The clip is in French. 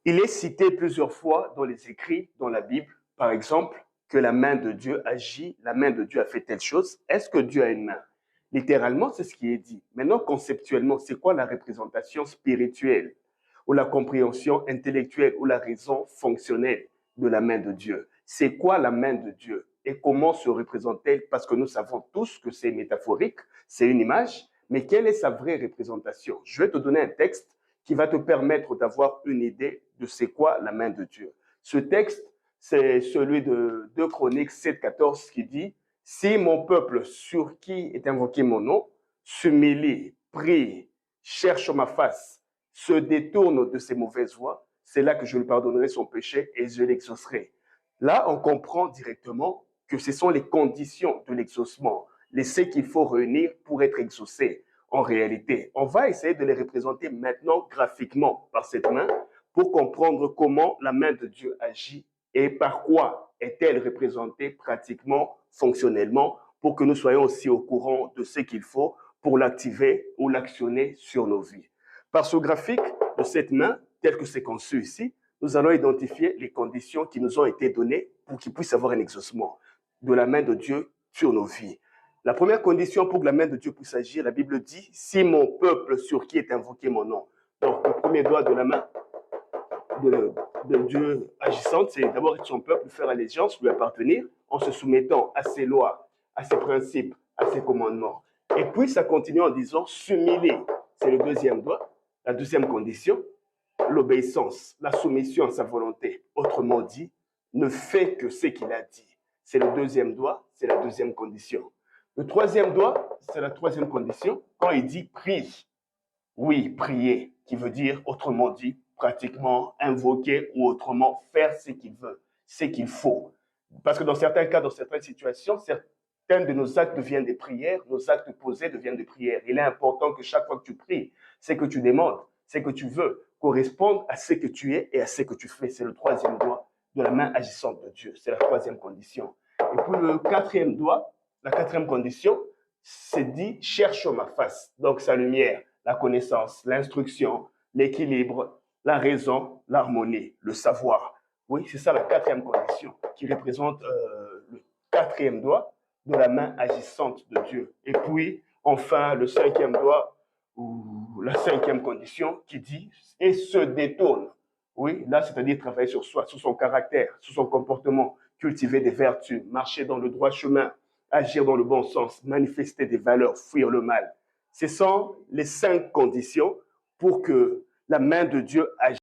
Il est cité plusieurs fois dans les écrits, dans la Bible, par exemple, que la main de Dieu agit, la main de Dieu a fait telle chose. Est-ce que Dieu a une main? Littéralement, c'est ce qui est dit. Maintenant, conceptuellement, c'est quoi la représentation spirituelle ou la compréhension intellectuelle ou la raison fonctionnelle de la main de Dieu? C'est quoi la main de Dieu et comment se représente-t-elle? Parce que nous savons tous que c'est métaphorique, c'est une image, mais quelle est sa vraie représentation? Je vais te donner un texte qui va te permettre d'avoir une idée de c'est quoi la main de Dieu. Ce texte, c'est celui de 2 Chroniques 7,14 qui dit « Si mon peuple sur qui est invoqué mon nom s'humilie, prie, cherche ma face, se détourne de ses mauvaises voies, c'est là que je lui pardonnerai son péché et je l'exaucerai. » Là, on comprend directement que ce sont les conditions de l'exaucement, les ce qu'il faut réunir pour être exaucé. En réalité, on va essayer de les représenter maintenant graphiquement par cette main pour comprendre comment la main de Dieu agit et par quoi est-elle représentée pratiquement, fonctionnellement, pour que nous soyons aussi au courant de ce qu'il faut pour l'activer ou l'actionner sur nos vies. Par ce graphique de cette main, tel que c'est conçu ici, nous allons identifier les conditions qui nous ont été données pour qu'il puisse avoir un exaucement de la main de Dieu sur nos vies. La première condition pour que la main de Dieu puisse agir, la Bible dit « Si mon peuple sur qui est invoqué mon nom ». Donc, le premier doigt de la main de Dieu agissante, c'est d'abord être son peuple, faire allégeance, lui appartenir, en se soumettant à ses lois, à ses principes, à ses commandements. Et puis, ça continue en disant « s'humilier ». C'est le deuxième doigt. La deuxième condition, l'obéissance, la soumission à sa volonté. Autrement dit, ne fait que ce qu'il a dit. C'est le deuxième doigt, c'est la deuxième condition. Le troisième doigt, c'est la troisième condition, quand il dit prie. Oui, prier, qui veut dire, autrement dit, pratiquement invoquer ou autrement faire ce qu'il veut, ce qu'il faut. Parce que dans certains cas, dans certaines situations, certains de nos actes deviennent des prières, nos actes posés deviennent des prières. Il est important que chaque fois que tu pries, ce que tu demandes, ce que tu veux, corresponde à ce que tu es et à ce que tu fais. C'est le troisième doigt de la main agissante de Dieu. C'est la troisième condition. Et puis le quatrième doigt, la quatrième condition, c'est dit, cherche ma face. Donc sa lumière, la connaissance, l'instruction, l'équilibre, la raison, l'harmonie, le savoir. Oui, c'est ça la quatrième condition qui représente le quatrième doigt de la main agissante de Dieu. Et puis, enfin, le cinquième doigt, ou la cinquième condition qui dit « et se détourne ». Oui, là, c'est-à-dire travailler sur soi, sur son caractère, sur son comportement, cultiver des vertus, marcher dans le droit chemin, agir dans le bon sens, manifester des valeurs, fuir le mal. Ce sont les 5 conditions pour que la main de Dieu agisse.